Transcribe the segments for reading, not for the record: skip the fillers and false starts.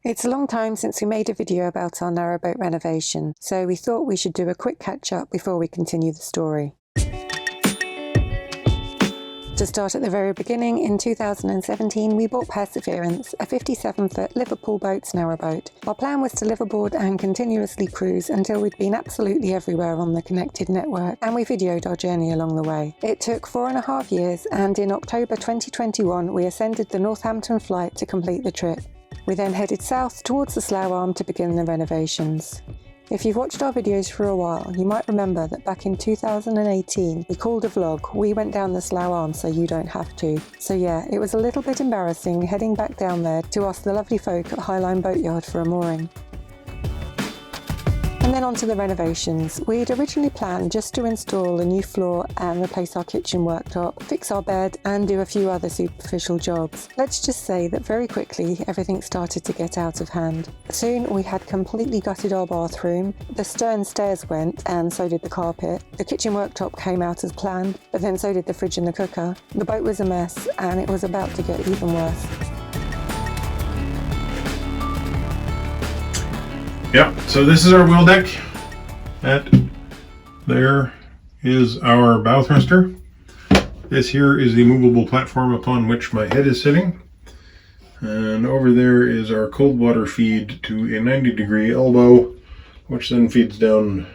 It's a long time since we made a video about our narrowboat renovation, so we thought we should do a quick catch-up before we continue the story. To start at the very beginning, in 2017 we bought Perseverance, a 57-foot Liverpool boats narrowboat. Our plan was to liveaboard and continuously cruise until we'd been absolutely everywhere on the connected network, and we videoed our journey along the way. It took 4.5 years, and in October 2021 we ascended the Northampton flight to complete the trip. We then headed south towards the Slough Arm to begin the renovations. If you've watched our videos for a while, you might remember that back in 2018 we called a vlog "We went down the Slough Arm so you don't have to." So yeah, it was a little bit embarrassing heading back down there to ask the lovely folk at Highline Boatyard for a mooring. And then on to the renovations. We'd originally planned just to install a new floor and replace our kitchen worktop, fix our bed and do a few other superficial jobs. Let's just say that very quickly everything started to get out of hand. Soon we had completely gutted our bathroom, the stern stairs went and so did the carpet, the kitchen worktop came out as planned, but then so did the fridge and the cooker. The boat was a mess and it was about to get even worse. Yeah, so this is our wheel deck. There is our bow thruster. This here is the movable platform upon which my head is sitting. And over there is our cold water feed to a 90-degree elbow, which then feeds down.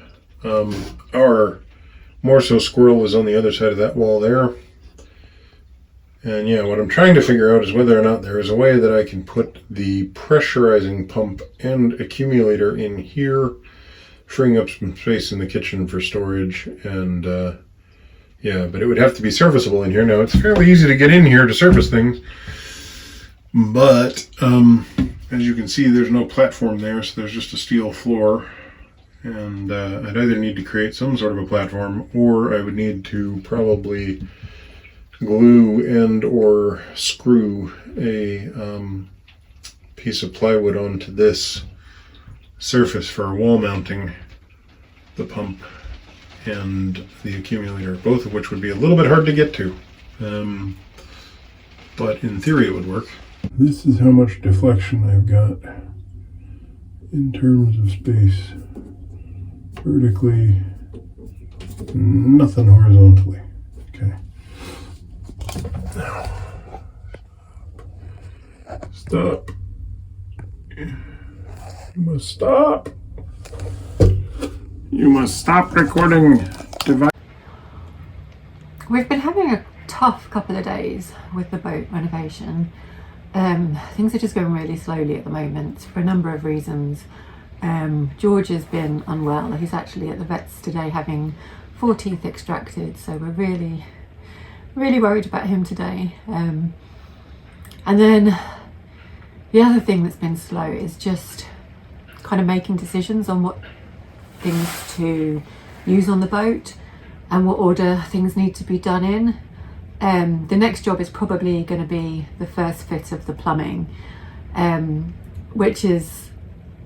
Our Morso squirrel is on the other side of that wall there. And yeah, what I'm trying to figure out is whether or not there is a way that I can put the pressurizing pump and accumulator in here, freeing up some space in the kitchen for storage. And yeah, but it would have to be serviceable in here. Now, it's fairly easy to get in here to service things, but as you can see, there's no platform there, so there's just a steel floor. And I'd either need to create some sort of a platform, or I would need to probably glue and or screw a piece of plywood onto this surface for wall mounting the pump and the accumulator, both of which would be a little bit hard to get to, but in theory it would work. This is how much deflection I've got in terms of space. Vertically, nothing horizontally. Okay. Now, stop. You must stop. You must stop recording device. We've been having a tough couple of days with the boat renovation. Things are just going really slowly at the moment for a number of reasons. George has been unwell. He's actually at the vet's today having 4 teeth extracted, so we're really worried about him today. And then the other thing that's been slow is just kind of making decisions on what things to use on the boat and what order things need to be done in. The next job is probably going to be the first fit of the plumbing, which is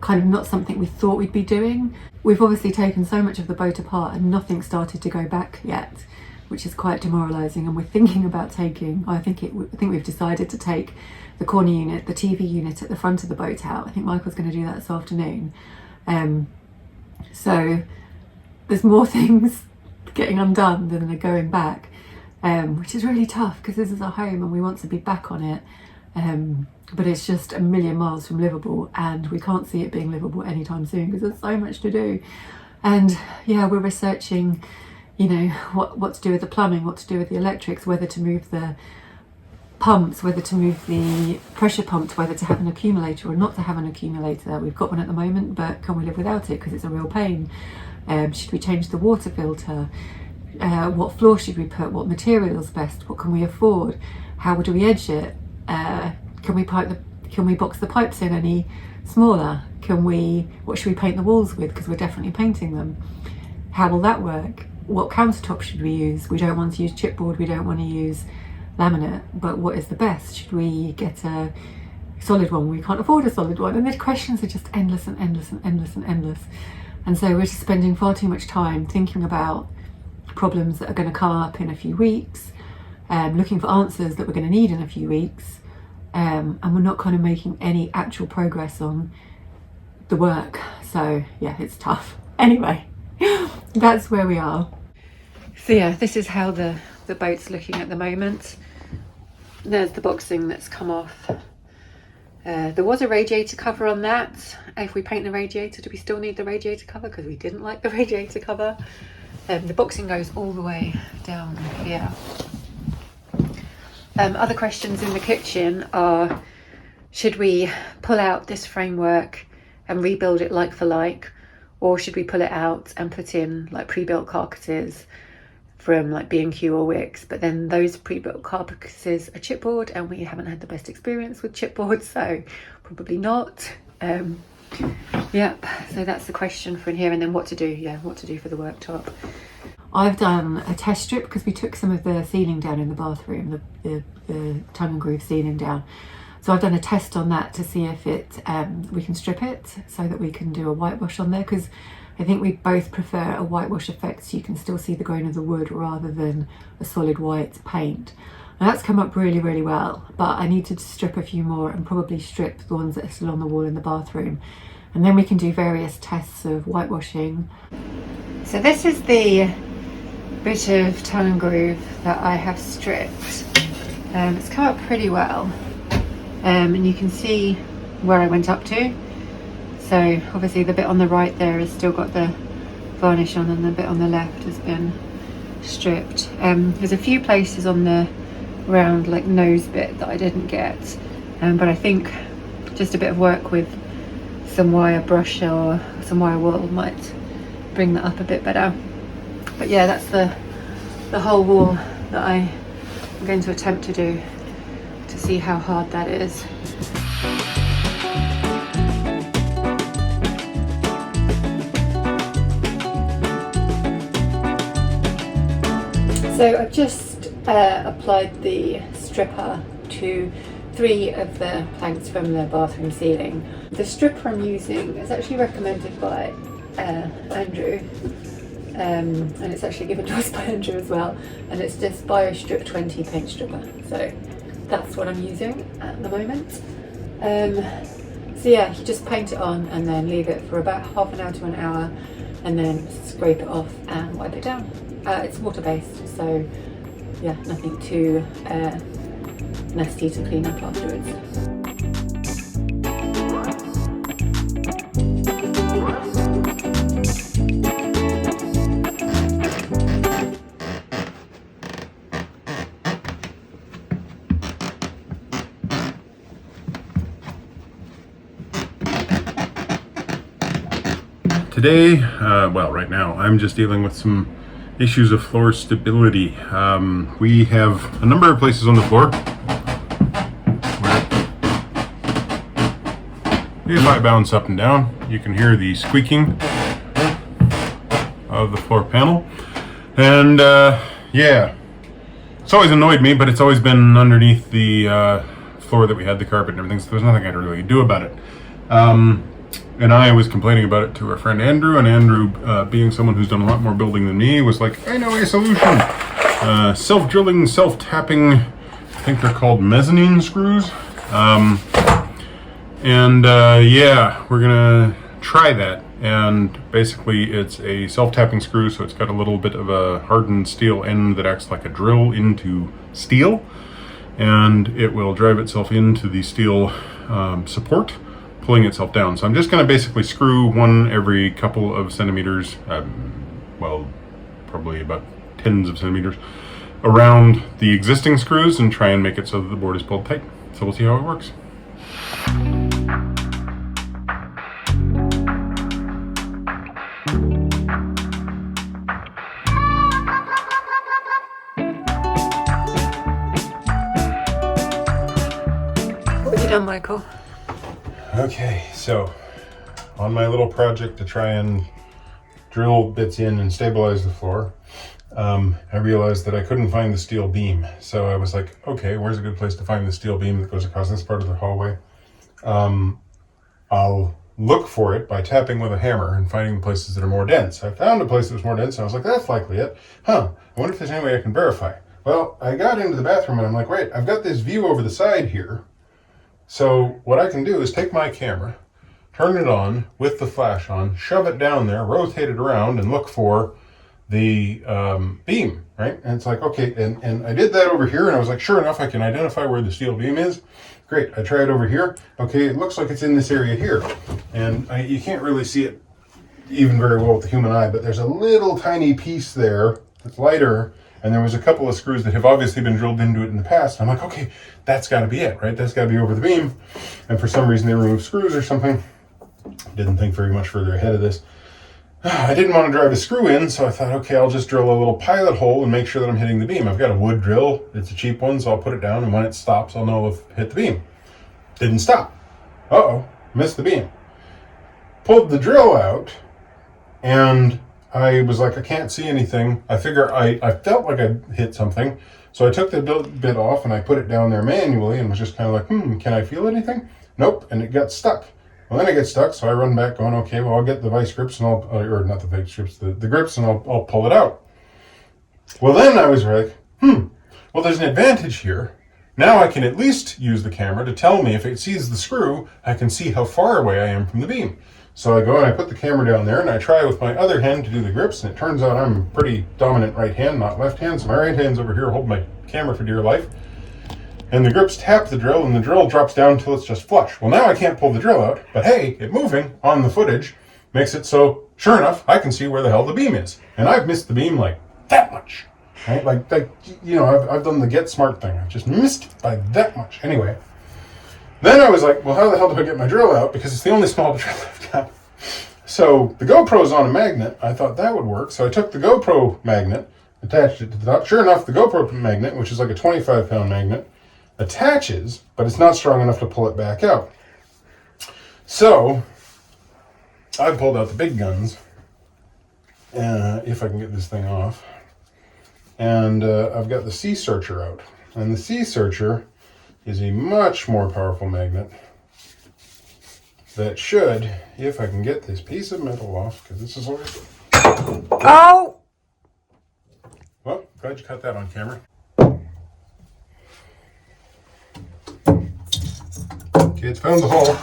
kind of not something we thought we'd be doing. We've obviously taken so much of the boat apart and nothing started to go back yet, which is quite demoralising, and we're thinking about taking, I think we've decided to take the corner unit, the TV unit at the front of the boat out. I think Michael's going to do that this afternoon. So there's more things getting undone than they're going back, which is really tough because this is our home and we want to be back on it. But it's just a million miles from livable and we can't see it being livable anytime soon because there's so much to do. And yeah, we're researching, you know, what to do with the plumbing, what to do with the electrics, whether to move the pumps, whether to move the pressure pumps, whether to have an accumulator or not to have an accumulator. We've got one at the moment, but can we live without it because it's a real pain? Should we change the water filter? What floor should we put? What material is best? What can we afford? How do we edge it? Can we box the pipes in any smaller? What should we paint the walls with? Because we're definitely painting them. How will that work? What countertop should we use? We don't want to use chipboard, we don't want to use laminate, but what is the best? Should we get a solid one? We can't afford a solid one. And the questions are just endless and endless and endless and endless. And so we're just spending far too much time thinking about problems that are going to come up in a few weeks, looking for answers that we're going to need in a few weeks, and we're not kind of making any actual progress on the work. So yeah, it's tough. Anyway, that's where we are. So yeah, this is how the boat's looking at the moment. There's the boxing that's come off. There was a radiator cover on that. If we paint the radiator, do we still need the radiator cover? Because we didn't like the radiator cover. The boxing goes all the way down here. Other questions in the kitchen are, should we pull out this framework and rebuild it like for like, or should we pull it out and put in like pre-built carcasses from like B&Q or Wix? But then those pre-built carcasses are chipboard and we haven't had the best experience with chipboard, so probably not. Yep, so that's the question for in here. And then what to do, what to do for the worktop. I've done a test strip because we took some of the ceiling down in the bathroom, the tongue and groove ceiling down. So I've done a test on that to see if we can strip it so that we can do a whitewash on there, because I think we both prefer a whitewash effect so you can still see the grain of the wood rather than a solid white paint. Now that's come up really, really well, but I need to strip a few more and probably strip the ones that are still on the wall in the bathroom. And then we can do various tests of whitewashing. So this is the bit of tongue and groove that I have stripped. It's come up pretty well. And you can see where I went up to. So obviously the bit on the right there has still got the varnish on, and the bit on the left has been stripped. There's a few places on the round like nose bit that I didn't get, but I think just a bit of work with some wire brush or some wire wool might bring that up a bit better. But yeah, that's the whole wall that I'm going to attempt to do, to see how hard that is. So I've just applied the stripper to 3 of the planks from the bathroom ceiling. The stripper I'm using is actually recommended by Andrew, and it's actually given to us by Andrew as well, and it's just BioStrip 20 paint stripper. So that's what I'm using at the moment. So yeah, you just paint it on and then leave it for about half an hour to an hour, and then scrape it off and wipe it down. It's water-based, so yeah, nothing too nasty to clean up afterwards. Today, well, right now, I'm just dealing with some issues of floor stability. We have a number of places on the floor where if I bounce up and down, you can hear the squeaking of the floor panel. And yeah, it's always annoyed me, but it's always been underneath the floor that we had the carpet and everything, so there's nothing I could really do about it. And I was complaining about it to our friend Andrew, and Andrew, being someone who's done a lot more building than me, was like, I know a solution. Self-drilling, self-tapping, I think they're called mezzanine screws. Yeah, we're gonna try that. And basically it's a self-tapping screw, so it's got a little bit of a hardened steel end that acts like a drill into steel. And it will drive itself into the steel support, pulling itself down. So I'm just going to basically screw one every couple of centimeters, well, probably about tens of centimeters, around the existing screws and try and make it so that the board is pulled tight. So we'll see how it works. What have you done, Michael? Okay, so on my little project to try and drill bits in and stabilize the floor, I realized that I couldn't find the steel beam. So I was like, okay, where's a good place to find the steel beam that goes across this part of the hallway? I'll look for it by tapping with a hammer and finding the places that are more dense. I found a place that was more dense, and I was like, that's likely it. I wonder if there's any way I can verify. Well, I got into the bathroom and I'm like, wait, I've got this view over the side here So what I can do is take my camera, turn it on with the flash on, shove it down there, rotate it around, and look for the beam, right? And it's like, okay, and I did that over here, and I was like, sure enough, I can identify where the steel beam is. Great, I try it over here. Okay, it looks like it's in this area here. And you can't really see it even very well with the human eye, but there's a little tiny piece there that's lighter, and there was a couple of screws that have obviously been drilled into it in the past. I'm like, okay, that's got to be it, right? That's got to be over the beam. And for some reason they removed screws or something. Didn't think very much further ahead of this. I didn't want to drive a screw in, so I thought, okay, I'll just drill a little pilot hole and make sure that I'm hitting the beam. I've got a wood drill. It's a cheap one, so I'll put it down, and when it stops, I'll know if I hit the beam. Didn't stop. Uh-oh, missed the beam. Pulled the drill out, and I was like, I can't see anything. I figure I felt like I hit something, so I took the bit off, and I put it down there manually, and was just kind of like, can I feel anything? Nope, and it got stuck. Well, then I get stuck, so I run back going, okay, well, I'll get the vice grips, and or not the vice grips, the grips, and I'll pull it out. Well, then I was like, well, there's an advantage here. Now I can at least use the camera to tell me if it sees the screw, I can see how far away I am from the beam. So I go and I put the camera down there, and I try with my other hand to do the grips, and it turns out I'm pretty dominant right hand, not left hand, so my right hand's over here holding my camera for dear life. And the grips tap the drill, and the drill drops down until it's just flush. Well, now I can't pull the drill out, but hey, it moving on the footage makes it so, sure enough, I can see where the hell the beam is. And I've missed the beam like that much. Right? Like you know, I've done the get smart thing. I've just missed it by that much. Anyway, then I was like, well, how the hell do I get my drill out? Because it's the only small drill I've got. So the GoPro's on a magnet. I thought that would work. So I took the GoPro magnet, attached it to the top. Sure enough, the GoPro magnet, which is like a 25-pound magnet, attaches, but it's not strong enough to pull it back out. So I pulled out the big guns, if I can get this thing off, and I've got the Sea Searcher out. And the Sea Searcher is a much more powerful magnet that should, if I can get this piece of metal off, because this is always... Oh! Well, glad you caught that on camera. Okay, it's found the hole.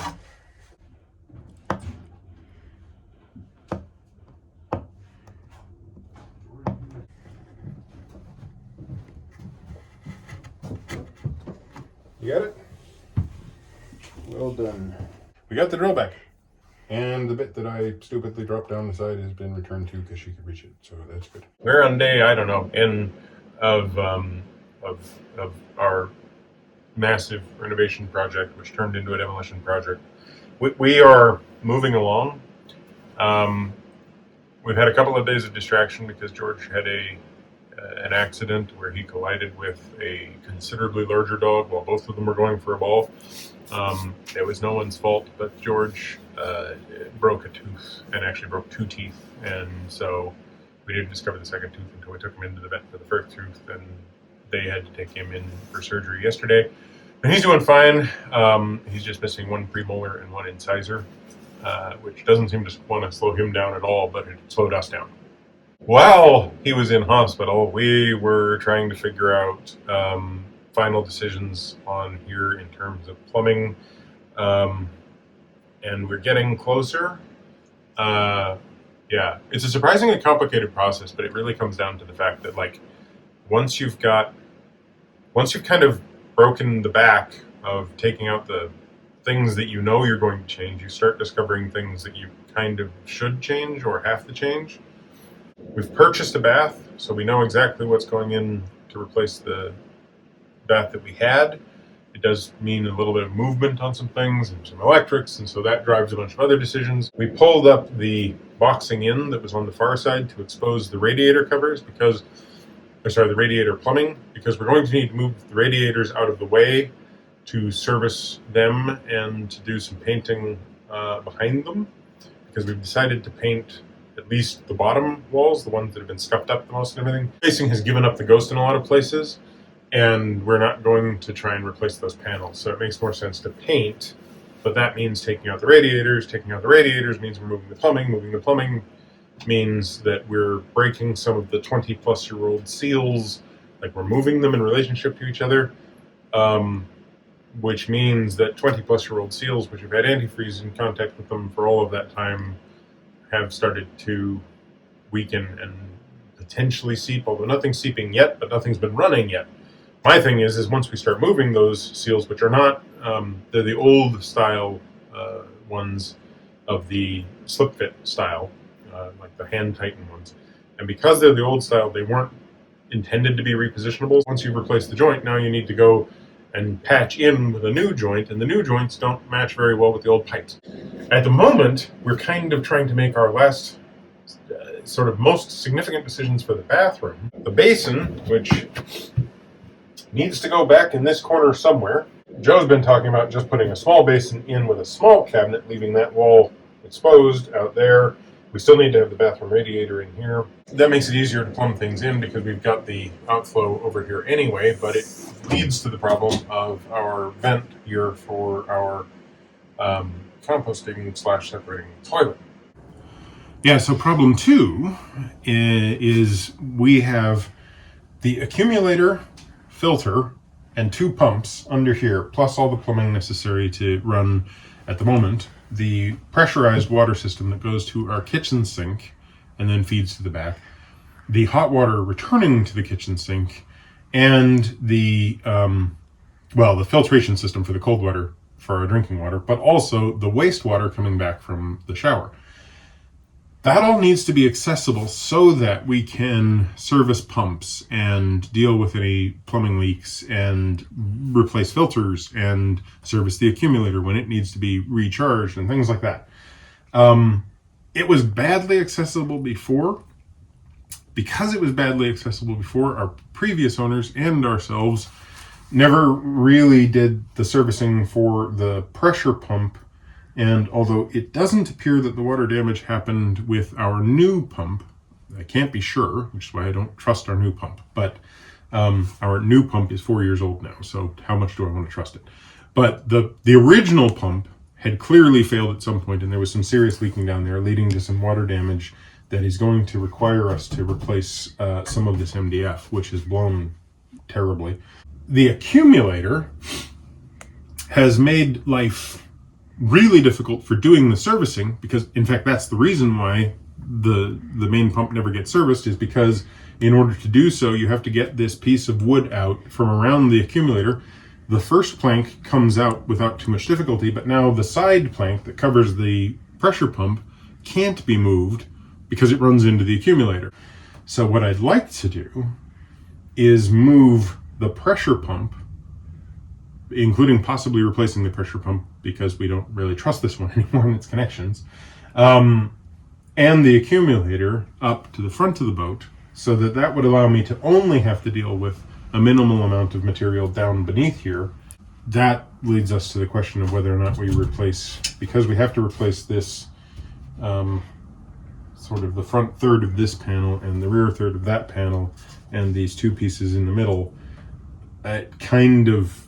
You got it? Well done. We got the drill back. And the bit that I stupidly dropped down the side has been returned to because she could reach it, so that's good. We're on day, I don't know, N of our massive renovation project, which turned into a demolition project. We are moving along. We've had a couple of days of distraction because George had an accident where he collided with a considerably larger dog while both of them were going for a ball. It was no one's fault, but George broke a tooth, and actually broke two teeth, and so we didn't discover the second tooth until we took him into the vet for the first tooth, and they had to take him in for surgery yesterday. And he's doing fine. He's just missing one premolar and one incisor, which doesn't seem to want to slow him down at all, but it slowed us down. While he was in hospital, we were trying to figure out final decisions on here in terms of plumbing, and we're getting closer. Yeah, it's a surprisingly complicated process, but it really comes down to the fact that, like, once you've kind of broken the back of taking out the things that you know you're going to change, you start discovering things that you kind of should change or have to change. We've purchased a bath, so we know exactly what's going in to replace the bath that we had. It does mean a little bit of movement on some things and some electrics, and so that drives a bunch of other decisions. We pulled up the boxing in that was on the far side to expose the radiator covers the radiator plumbing, because we're going to need to move the radiators out of the way to service them and to do some painting behind them, because we've decided to paint at least the bottom walls, the ones that have been scuffed up the most and everything. Facing has given up the ghost in a lot of places, and we're not going to try and replace those panels. So it makes more sense to paint, but that means taking out the radiators. Taking out the radiators means we're moving the plumbing. Moving the plumbing means that we're breaking some of the 20-plus-year-old seals, like we're moving them in relationship to each other. which means that 20-plus-year-old seals, which have had antifreeze in contact with them for all of that time, have started to weaken and potentially seep, although nothing's seeping yet, but nothing's been running yet. My thing is once we start moving those seals, which are not, they're the old style ones of the slip fit style, like the hand tighten ones. And because they're the old style, they weren't intended to be repositionable. Once you've replaced the joint, now you need to go and patch in with a new joint, and the new joints don't match very well with the old pipes. At the moment, we're kind of trying to make our last sort of most significant decisions for the bathroom. The basin, which needs to go back in this corner somewhere. Joe's been talking about just putting a small basin in with a small cabinet, leaving that wall exposed out there. We still need to have the bathroom radiator in here. That makes it easier to plumb things in because we've got the outflow over here anyway, but it leads to the problem of our vent here for our composting / separating toilet. Yeah, so problem 2 is we have the accumulator, filter, and 2 pumps under here, plus all the plumbing necessary to run, at the moment, the pressurized water system that goes to our kitchen sink and then feeds to the back, the hot water returning to the kitchen sink, and the filtration system for the cold water for our drinking water, but also the wastewater coming back from the shower. That all needs to be accessible so that we can service pumps and deal with any plumbing leaks and replace filters and service the accumulator when it needs to be recharged and things like that. It was badly accessible before. Because it was badly accessible before, our previous owners and ourselves never really did the servicing for the pressure pump. And although it doesn't appear that the water damage happened with our new pump, I can't be sure, which is why I don't trust our new pump. But our new pump is 4 years old now, so how much do I want to trust it? But the original pump had clearly failed at some point, and there was some serious leaking down there, leading to some water damage that is going to require us to replace some of this MDF, which has blown terribly. The accumulator has made life really difficult for doing the servicing, because in fact that's the reason why the main pump never gets serviced, is because in order to do so you have to get this piece of wood out from around the accumulator. The first plank comes out without too much difficulty, but now the side plank that covers the pressure pump can't be moved because it runs into the accumulator. So what I'd like to do is move the pressure pump, including possibly replacing the pressure pump because we don't really trust this one anymore in its connections, and the accumulator up to the front of the boat, so that would allow me to only have to deal with a minimal amount of material down beneath here. That leads us to the question of whether or not we replace, because we have to replace this sort of the front third of this panel and the rear third of that panel and these 2 pieces in the middle. It kind of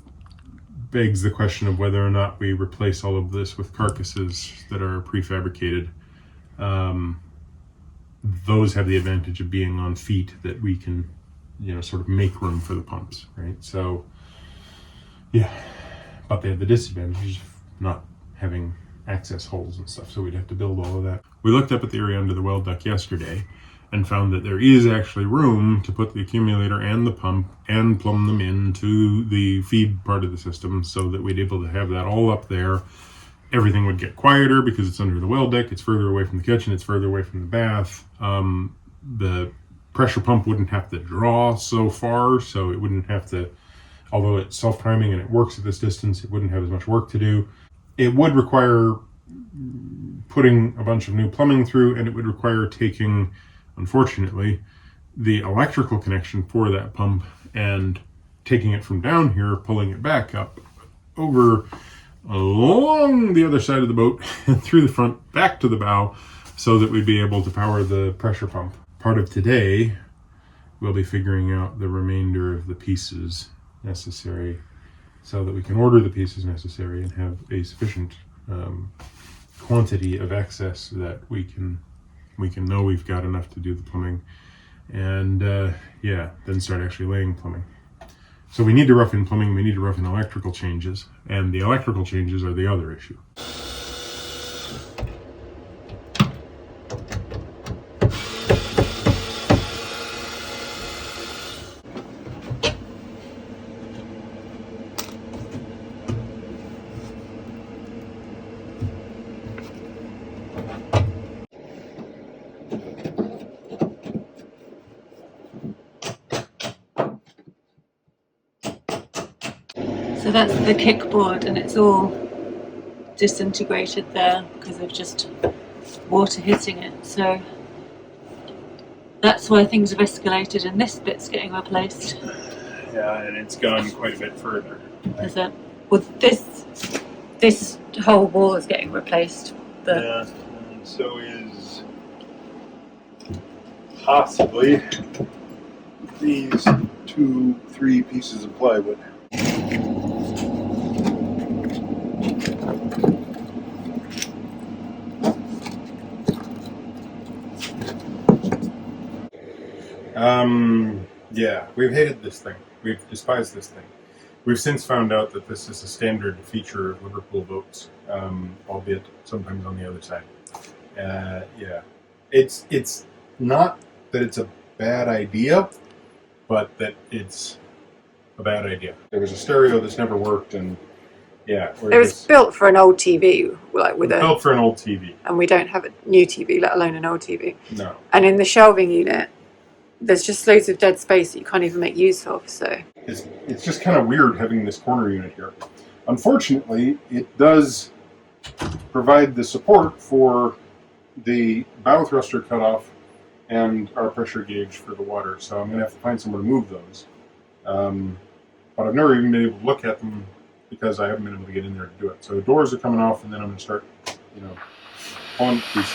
begs the question of whether or not we replace all of this with carcasses that are prefabricated. Those have the advantage of being on feet that we can, sort of make room for the pumps, right? So, yeah, but they have the disadvantage of not having access holes and stuff, so we'd have to build all of that. We looked up at the area under the well deck yesterday and found that there is actually room to put the accumulator and the pump and plumb them into the feed part of the system, so that we'd be able to have that all up there. Everything would get quieter because it's under the well deck, it's further away from the kitchen, it's further away from the bath. The pressure pump wouldn't have to draw so far, so it wouldn't have to, although it's self-priming and it works at this distance, it wouldn't have as much work to do. It would require putting a bunch of new plumbing through, and it would require taking, unfortunately, the electrical connection for that pump and taking it from down here, pulling it back up over along the other side of the boat and through the front back to the bow, so that we'd be able to power the pressure pump. Part of today, we'll be figuring out the remainder of the pieces necessary so that we can order the pieces necessary and have a sufficient quantity of excess that we can know we've got enough to do the plumbing, and then start actually laying plumbing. So we need to rough in plumbing, we need to rough in electrical changes, and the electrical changes are the other issue. So that's the kickboard, and it's all disintegrated there because of just water hitting it. So that's why things have escalated, and this bit's getting replaced. Yeah, and it's gone quite a bit further. Is it? Well, this whole wall is getting replaced. Yeah, and so is possibly these 2-3 pieces of plywood. Yeah, we've hated this thing. We've despised this thing. We've since found out that this is a standard feature of Liverpool boats, albeit sometimes on the other side. Yeah, it's not that it's a bad idea, but that it's a bad idea. There was a stereo that's never worked, and yeah, It was built for an old TV, like with a built for an old TV, and we don't have a new TV, let alone an old TV. No. And in the shelving unit, there's just loads of dead space that you can't even make use of. So it's just kind of weird having this corner unit here. Unfortunately, it does provide the support for the bow thruster cutoff and our pressure gauge for the water. So I'm going to have to find somewhere to move those. But I've never even been able to look at them because I haven't been able to get in there to do it. So the doors are coming off, and then I'm going to start, on these.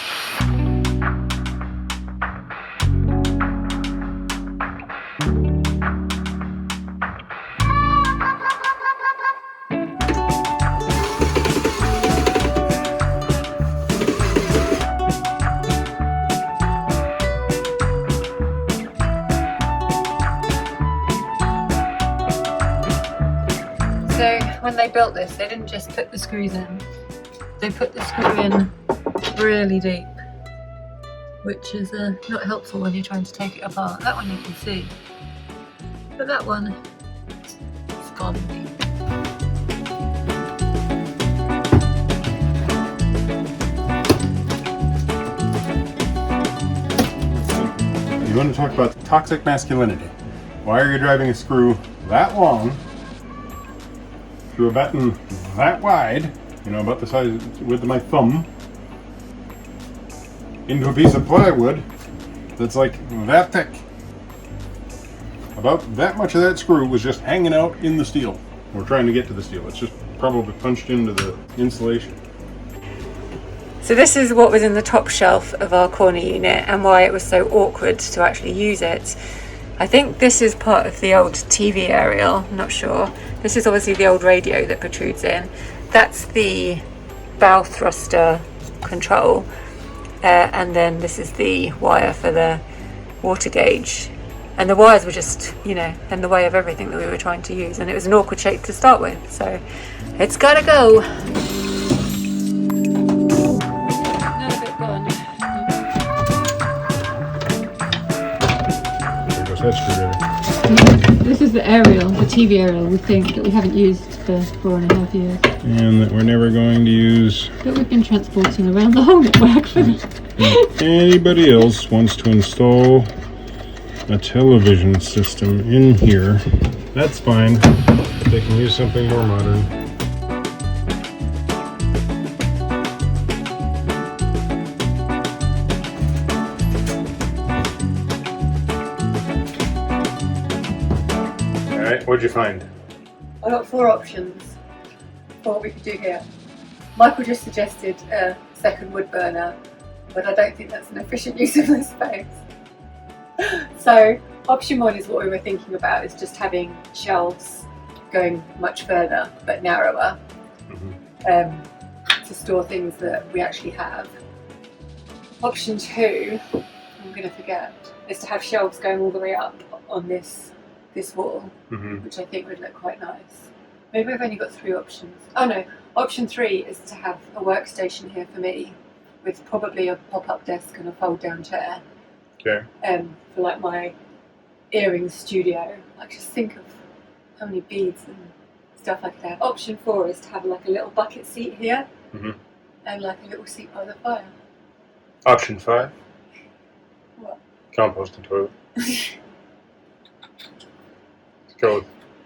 So when they built this, they didn't just put the screws in. They put the screw in really deep, which is not helpful when you're trying to take it apart. That one you can see, but that one is gone. You want to talk about toxic masculinity? Why are you driving a screw that long through a batten that wide, about the size width of my thumb, into a piece of plywood that's like that thick? About that much of that screw was just hanging out in the steel. We're trying to get to the steel. It's just probably punched into the insulation. So this is what was in the top shelf of our corner unit and why it was so awkward to actually use it. I think this is part of the old TV aerial, I'm not sure. This is obviously the old radio that protrudes in. That's the bow thruster control. And then this is the wire for the water gauge. And the wires were just, in the way of everything that we were trying to use. And it was an awkward shape to start with. So it's gotta go. Another bit gone. There goes that screwdriver. This is the aerial, the TV aerial, we think, that we haven't used for 4.5 years. And that we're never going to use. That we've been transporting around the whole network for If anybody else wants to install a television system in here, that's fine. They can use something more modern. Alright, what'd you find? I got 4 options for what we could do here. Michael just suggested a second wood burner, but I don't think that's an efficient use of the space. So option 1 is what we were thinking about, is just having shelves going much further but narrower, to store things that we actually have. Option 2, I'm going to forget, is to have shelves going all the way up on this this wall, Mm-hmm. which I think would look quite nice. Maybe I've only got 3 options. Oh no, option 3 is to have a workstation here for me with probably a pop-up desk and a fold-down chair. Okay. For like my earring studio. Like, just think of how many beads and stuff I could have. Option 4 is to have like a little bucket seat here and like a little seat by the fire. Option 5. What? Composting toilet. Let's go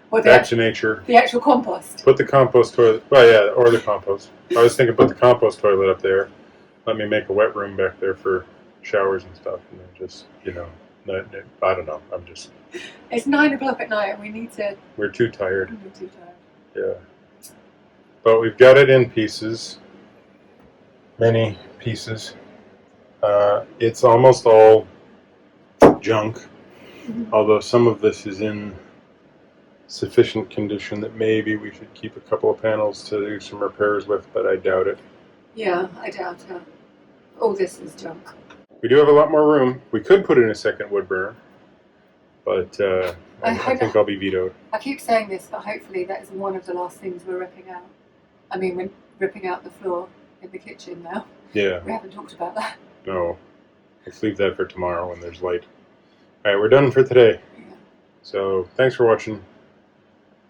What, back to nature. the actual compost? Put the compost toilet, well yeah, or the compost. I was thinking put the compost toilet up there. Let me make a wet room back there for showers and stuff. And then just, you know, I don't know. I'm just... It's 9 o'clock at night and we need to... We're too tired. We're too tired. Yeah. But we've got it in pieces. Many pieces. It's almost all junk. Although some of this is in sufficient condition that maybe we should keep a couple of panels to do some repairs with, but I doubt it. Yeah, I doubt it. All this is junk. We do have a lot more room. We could put in a second wood burner, but I think I'll be vetoed. I keep saying this, but hopefully that is one of the last things we're ripping out. I mean, we're ripping out the floor in the kitchen now. Yeah. We haven't talked about that. No. Let's leave that for tomorrow when there's light. Alright, we're done for today. Yeah. So, thanks for watching.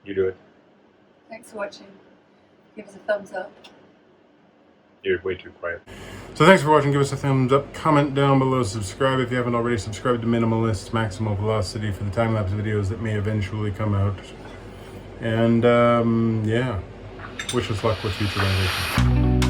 You do it. Thanks for watching. Give us a thumbs up. You're way too quiet. So thanks for watching. Give us a thumbs up. Comment down below. Subscribe if you haven't already. Subscribe to minimalList Maximum Velocity for the time-lapse videos that may eventually come out. And, yeah. Wish us luck with future renovations.